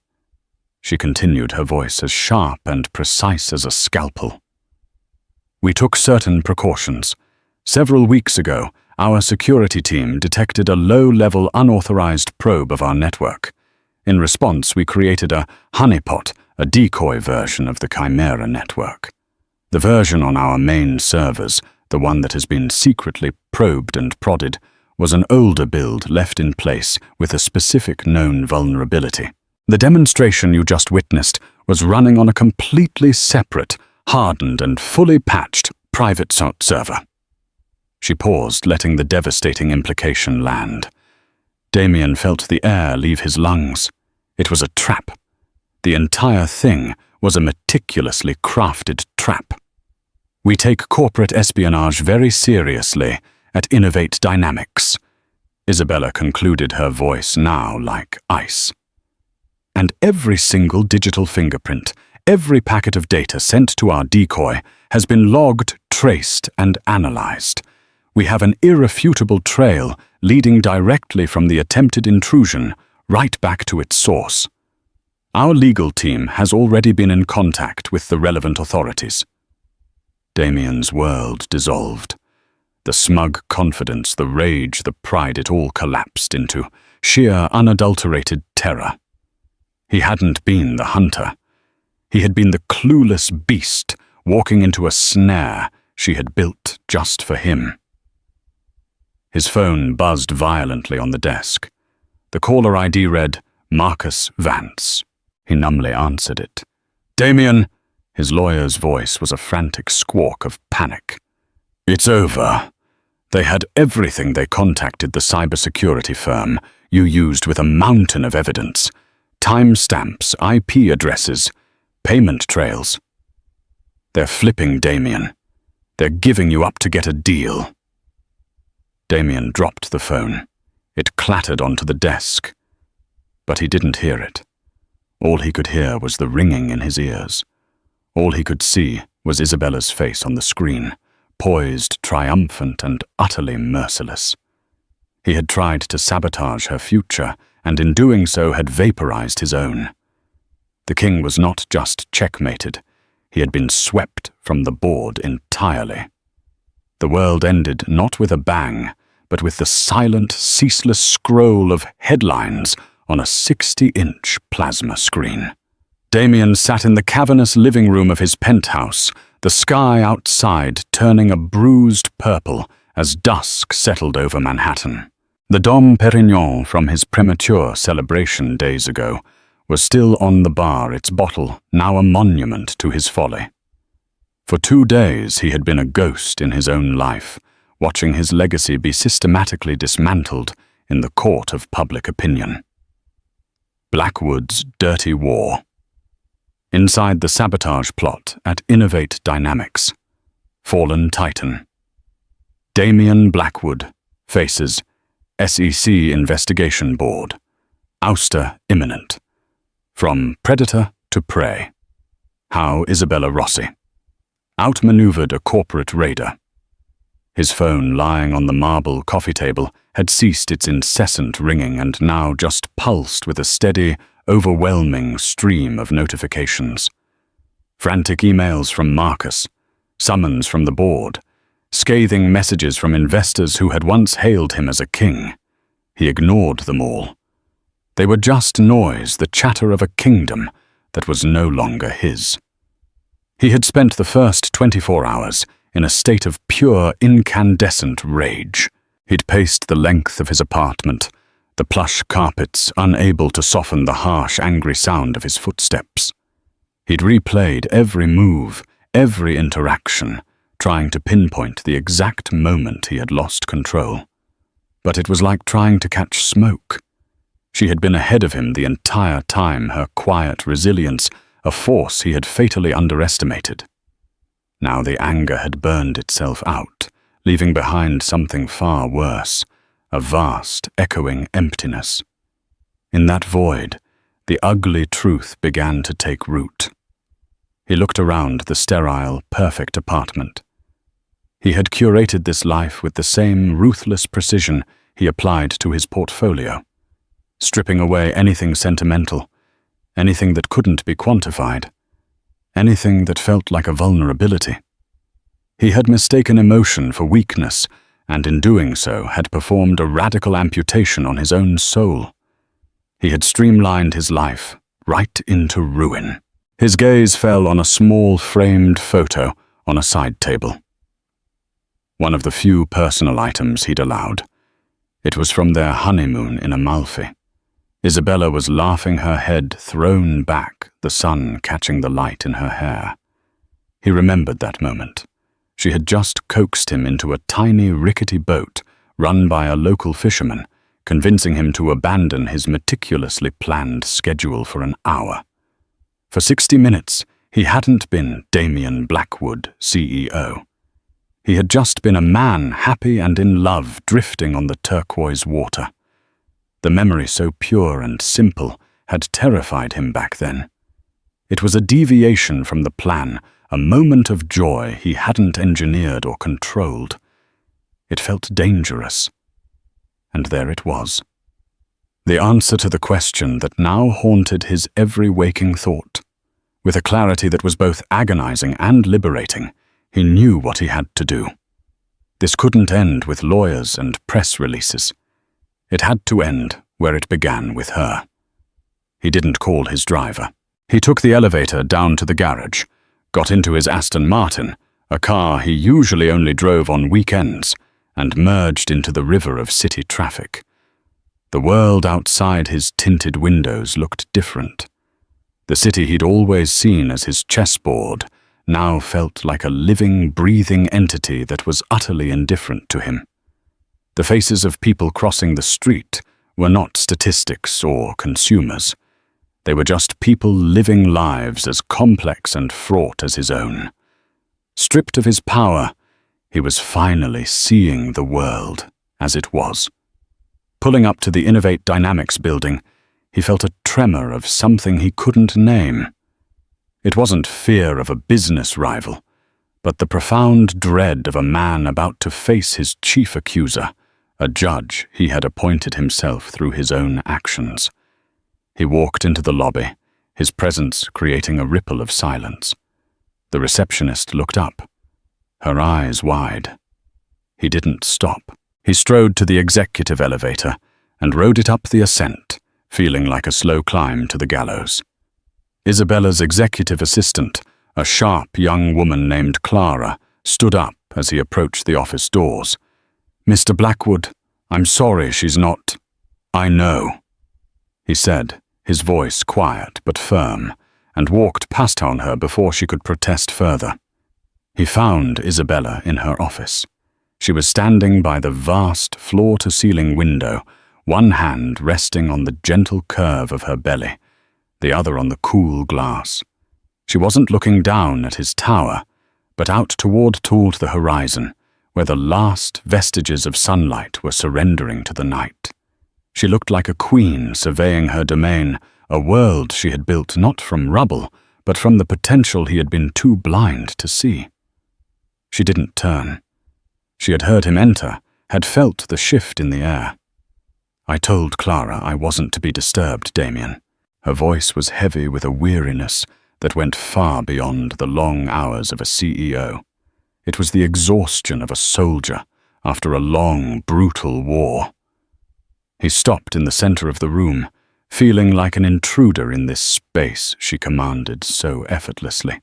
she continued, her voice as sharp and precise as a scalpel, "we took certain precautions. Several weeks ago, our security team detected a low-level unauthorized probe of our network. In response, we created a honeypot, a decoy version of the Chimera network. The version on our main servers, the one that has been secretly probed and prodded, was an older build left in place with a specific known vulnerability. The demonstration you just witnessed was running on a completely separate, hardened and fully patched private server." She paused, letting the devastating implication land. Damien felt the air leave his lungs. It was a trap. The entire thing was a meticulously crafted trap. "We take corporate espionage very seriously at Innovate Dynamics," Isabella concluded, her voice now like ice. "And every single digital fingerprint, every packet of data sent to our decoy has been logged, traced, and analyzed. We have an irrefutable trail leading directly from the attempted intrusion right back to its source. Our legal team has already been in contact with the relevant authorities." Damien's world dissolved. The smug confidence, the rage, the pride, it all collapsed into sheer, unadulterated terror. He hadn't been the hunter. He had been the clueless beast walking into a snare she had built just for him. His phone buzzed violently on the desk. The caller ID read, "Marcus Vance." He numbly answered it. "Damien," his lawyer's voice was a frantic squawk of panic. "It's over. They had everything. They contacted the cybersecurity firm you used with a mountain of evidence. Timestamps, IP addresses, payment trails. They're flipping, Damien. They're giving you up to get a deal." Damien dropped the phone. It clattered onto the desk, but he didn't hear it. All he could hear was the ringing in his ears. All he could see was Isabella's face on the screen, poised, triumphant, and utterly merciless. He had tried to sabotage her future, and in doing so had vaporized his own. The king was not just checkmated, he had been swept from the board entirely. The world ended not with a bang, but with the silent, ceaseless scroll of headlines on a 60-inch plasma screen. Damien sat in the cavernous living room of his penthouse, the sky outside turning a bruised purple as dusk settled over Manhattan. The Dom Perignon from his premature celebration days ago was still on the bar, its bottle now a monument to his folly. For 2 days he had been a ghost in his own life, watching his legacy be systematically dismantled in the court of public opinion. Blackwood's dirty war. Inside the sabotage plot at Innovate Dynamics. Fallen Titan. Damien Blackwood faces SEC Investigation Board. Ouster imminent. From predator to prey. How Isabella Rossi outmaneuvered a corporate raider. His phone, lying on the marble coffee table, had ceased its incessant ringing and now just pulsed with a steady, overwhelming stream of notifications. Frantic emails from Marcus, summons from the board, scathing messages from investors who had once hailed him as a king. He ignored them all. They were just noise, the chatter of a kingdom that was no longer his. He had spent the first 24 hours in a state of pure, incandescent rage. He'd paced the length of his apartment, the plush carpets unable to soften the harsh, angry sound of his footsteps. He'd replayed every move, every interaction, trying to pinpoint the exact moment he had lost control. But it was like trying to catch smoke. She had been ahead of him the entire time, her quiet resilience, a force he had fatally underestimated. Now the anger had burned itself out, leaving behind something far worse, a vast, echoing emptiness. In that void, the ugly truth began to take root. He looked around the sterile, perfect apartment. He had curated this life with the same ruthless precision he applied to his portfolio, stripping away anything sentimental, anything that couldn't be quantified, anything that felt like a vulnerability. He had mistaken emotion for weakness, and in doing so had performed a radical amputation on his own soul. He had streamlined his life right into ruin. His gaze fell on a small framed photo on a side table. One of the few personal items he'd allowed. It was from their honeymoon in Amalfi. Isabella was laughing, her head thrown back, the sun catching the light in her hair. He remembered that moment. She had just coaxed him into a tiny, rickety boat run by a local fisherman, convincing him to abandon his meticulously planned schedule for an hour. For 60 minutes, he hadn't been Damien Blackwood, CEO. He had just been a man happy and in love, drifting on the turquoise water. The memory, so pure and simple, had terrified him back then. It was a deviation from the plan, a moment of joy he hadn't engineered or controlled. It felt dangerous. And there it was. The answer to the question that now haunted his every waking thought. With a clarity that was both agonizing and liberating, he knew what he had to do. This couldn't end with lawyers and press releases. It had to end where it began, with her. He didn't call his driver. He took the elevator down to the garage, got into his Aston Martin, a car he usually only drove on weekends, and merged into the river of city traffic. The world outside his tinted windows looked different. The city he'd always seen as his chessboard now felt like a living, breathing entity that was utterly indifferent to him. The faces of people crossing the street were not statistics or consumers. They were just people living lives as complex and fraught as his own. Stripped of his power, he was finally seeing the world as it was. Pulling up to the Innovate Dynamics building, he felt a tremor of something he couldn't name. It wasn't fear of a business rival, but the profound dread of a man about to face his chief accuser, a judge he had appointed himself through his own actions. He walked into the lobby, his presence creating a ripple of silence. The receptionist looked up, her eyes wide. He didn't stop. He strode to the executive elevator and rode it up the ascent, feeling like a slow climb to the gallows. Isabella's executive assistant, a sharp young woman named Clara, stood up as he approached the office doors. "Mr. Blackwood, I'm sorry she's not—" "I know," he said, his voice quiet but firm, and walked past on her before she could protest further. He found Isabella in her office. She was standing by the vast floor-to-ceiling window, one hand resting on the gentle curve of her belly, the other on the cool glass. She wasn't looking down at his tower, but out toward the horizon, where the last vestiges of sunlight were surrendering to the night. She looked like a queen surveying her domain, a world she had built not from rubble, but from the potential he had been too blind to see. She didn't turn. She had heard him enter, had felt the shift in the air. "I told Clara I wasn't to be disturbed, Damien." Her voice was heavy with a weariness that went far beyond the long hours of a CEO. It was the exhaustion of a soldier after a long, brutal war. He stopped in the center of the room, feeling like an intruder in this space she commanded so effortlessly.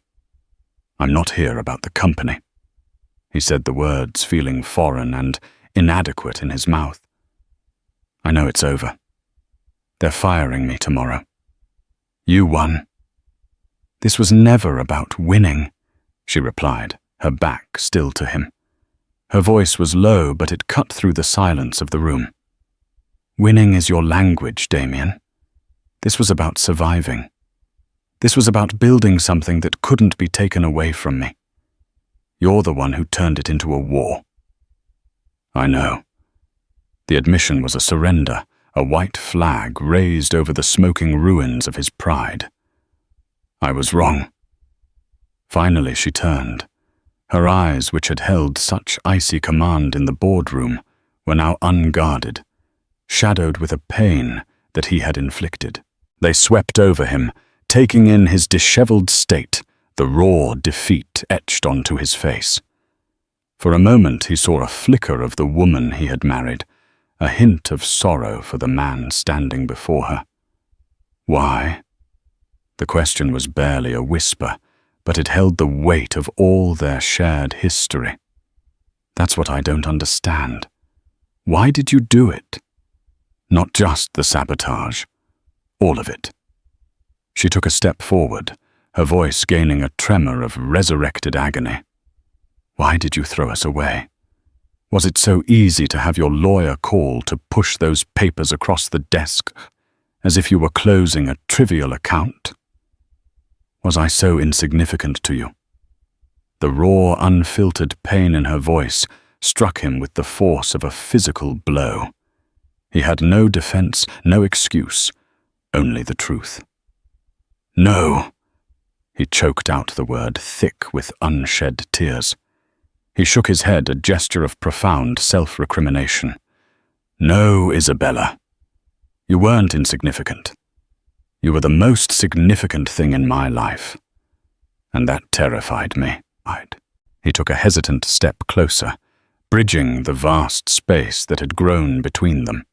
"I'm not here about the company." He said the words feeling foreign and inadequate in his mouth. "I know it's over. They're firing me tomorrow. You won." "This was never about winning," she replied, her back still to him. Her voice was low, but it cut through the silence of the room. "Winning is your language, Damien. This was about surviving. This was about building something that couldn't be taken away from me. You're the one who turned it into a war." "I know." The admission was a surrender, a white flag raised over the smoking ruins of his pride. "I was wrong." Finally she turned. Her eyes, which had held such icy command in the boardroom, were now unguarded, shadowed with a pain that he had inflicted. They swept over him, taking in his disheveled state, the raw defeat etched onto his face. For a moment he saw a flicker of the woman he had married, a hint of sorrow for the man standing before her. Why? The question was barely a whisper, but it held the weight of all their shared history. "That's what I don't understand. Why did you do it? Not just the sabotage, all of it." She took a step forward, her voice gaining a tremor of resurrected agony. "Why did you throw us away? Was it so easy to have your lawyer call to push those papers across the desk, as if you were closing a trivial account? Was I so insignificant to you?" The raw, unfiltered pain in her voice struck him with the force of a physical blow. He had no defense, no excuse, only the truth. "No!" He choked out the word, thick with unshed tears. He shook his head, a gesture of profound self-recrimination. "No, Isabella. You weren't insignificant. You were the most significant thing in my life. And that terrified me." He took a hesitant step closer, bridging the vast space that had grown between them.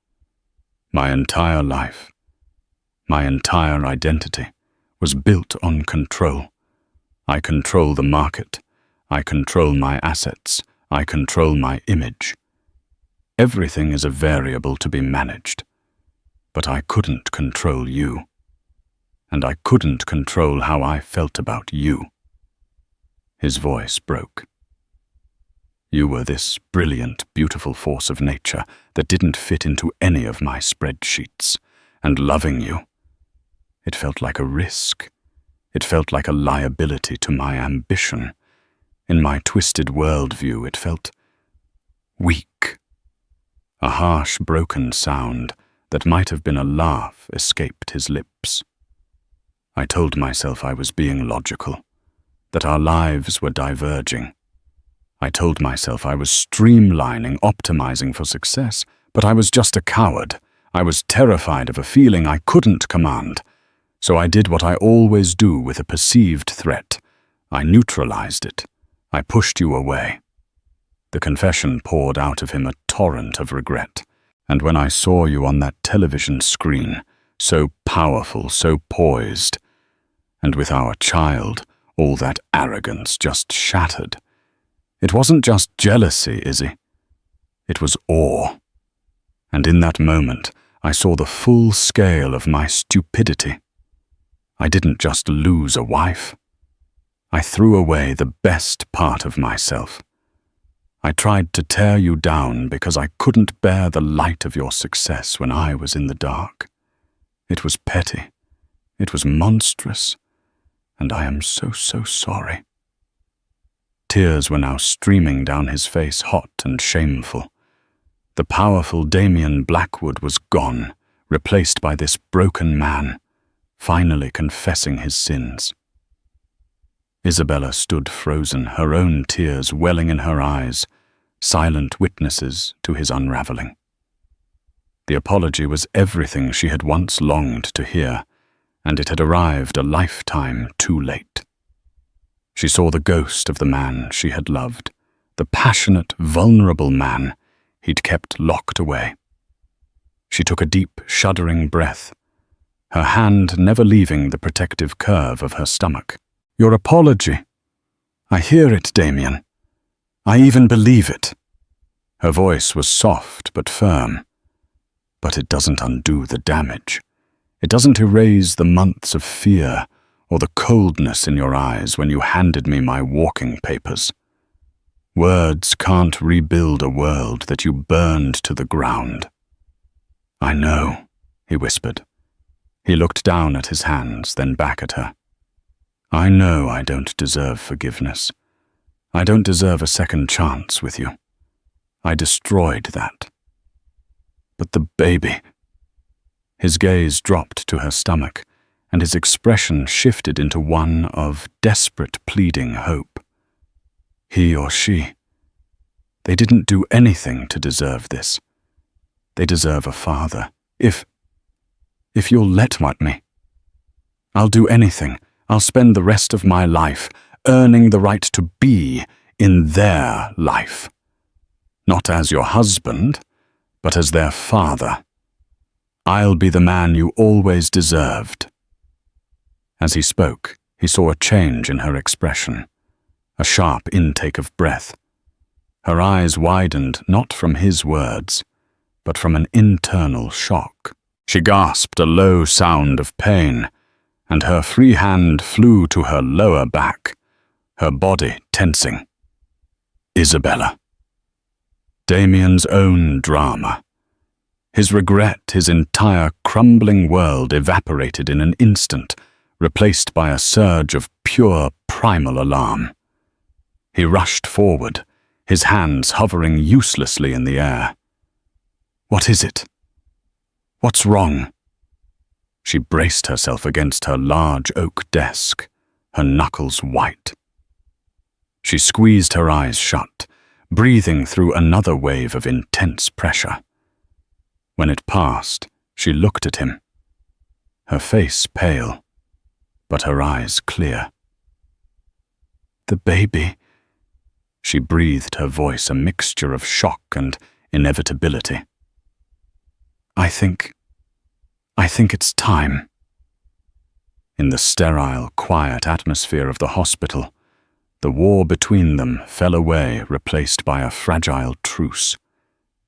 "My entire life, my entire identity, was built on control. I control the market. I control my assets. I control my image. Everything is a variable to be managed. But I couldn't control you. And I couldn't control how I felt about you." His voice broke. "You were this brilliant, beautiful force of nature that didn't fit into any of my spreadsheets. And loving you, it felt like a risk. It felt like a liability to my ambition. In my twisted worldview, it felt weak." A harsh, broken sound that might have been a laugh escaped his lips. "I told myself I was being logical, that our lives were diverging. I told myself I was streamlining, optimizing for success, but I was just a coward. I was terrified of a feeling I couldn't command. So I did what I always do with a perceived threat. I neutralized it. I pushed you away." The confession poured out of him a torrent of regret. "And when I saw you on that television screen, so powerful, so poised, and with our child, all that arrogance just shattered. It wasn't just jealousy, Izzy. It was awe. And in that moment, I saw the full scale of my stupidity. I didn't just lose a wife. I threw away the best part of myself. I tried to tear you down because I couldn't bear the light of your success when I was in the dark. It was petty. It was monstrous. And I am so sorry." Tears were now streaming down his face, hot and shameful. The powerful Damien Blackwood was gone, replaced by this broken man, finally confessing his sins. Isabella stood frozen, her own tears welling in her eyes, silent witnesses to his unraveling. The apology was everything she had once longed to hear, and it had arrived a lifetime too late. She saw the ghost of the man she had loved, the passionate, vulnerable man he'd kept locked away. She took a deep, shuddering breath, her hand never leaving the protective curve of her stomach. "Your apology. I hear it, Damien. I even believe it." Her voice was soft but firm. "But it doesn't undo the damage. It doesn't erase the months of fear or the coldness in your eyes when you handed me my walking papers. Words can't rebuild a world that you burned to the ground." "I know," he whispered. He looked down at his hands, then back at her. "I know I don't deserve forgiveness. I don't deserve a second chance with you. I destroyed that. But the baby..." His gaze dropped to her stomach, and his expression shifted into one of desperate pleading hope. He or she, they didn't do anything to deserve this. They deserve a father. If you'll let me, I'll do anything. I'll spend the rest of my life earning the right to be in their life. Not as your husband, but as their father. I'll be the man you always deserved." As he spoke, he saw a change in her expression, a sharp intake of breath. Her eyes widened not from his words, but from an internal shock. She gasped a low sound of pain, and her free hand flew to her lower back, her body tensing. Isabella. Damien's own drama. His regret, his entire crumbling world evaporated in an instant, replaced by a surge of pure primal alarm. He rushed forward, his hands hovering uselessly in the air. "What is it? What's wrong?" She braced herself against her large oak desk, her knuckles white. She squeezed her eyes shut, breathing through another wave of intense pressure. When it passed, she looked at him, her face pale, but her eyes clear. "The baby," she breathed, her voice a mixture of shock and inevitability. I think it's time." In the sterile, quiet atmosphere of the hospital, the war between them fell away, replaced by a fragile truce.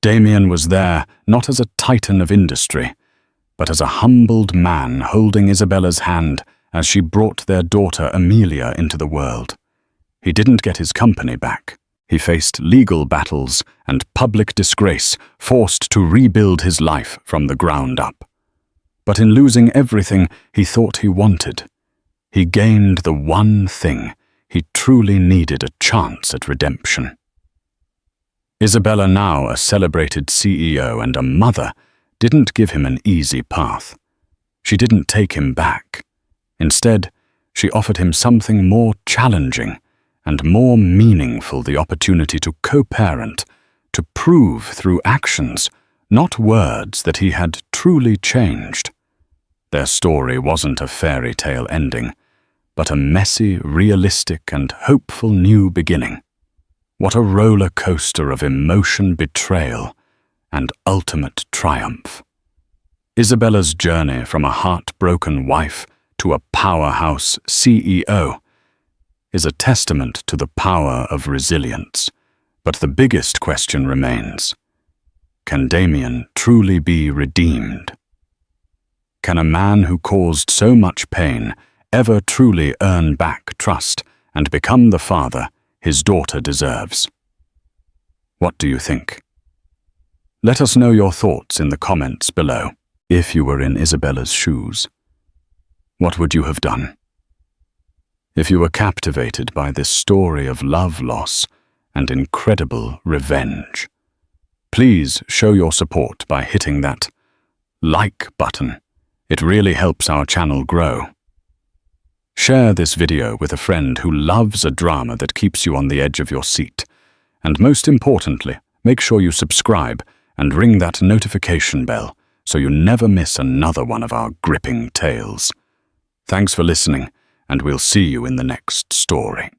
Damien was there not as a titan of industry, but as a humbled man holding Isabella's hand as she brought their daughter Amelia into the world. He didn't get his company back. He faced legal battles and public disgrace, forced to rebuild his life from the ground up. But in losing everything he thought he wanted, he gained the one thing he truly needed: a chance at redemption. Isabella, now a celebrated CEO and a mother, didn't give him an easy path. She didn't take him back. Instead, she offered him something more challenging and more meaningful: the opportunity to co-parent, to prove through actions, not words, that he had truly changed. Their story wasn't a fairy tale ending, but a messy, realistic, and hopeful new beginning. What a roller coaster of emotion, betrayal, and ultimate triumph. Isabella's journey from a heartbroken wife to a powerhouse CEO is a testament to the power of resilience. But the biggest question remains: can Damien truly be redeemed? Can a man who caused so much pain ever truly earn back trust and become the father his daughter deserves? What do you think? Let us know your thoughts in the comments below. If you were in Isabella's shoes, what would you have done? If you were captivated by this story of love loss and incredible revenge, please show your support by hitting that like button. It really helps our channel grow. Share this video with a friend who loves a drama that keeps you on the edge of your seat. And most importantly, make sure you subscribe and ring that notification bell so you never miss another one of our gripping tales. Thanks for listening, and we'll see you in the next story.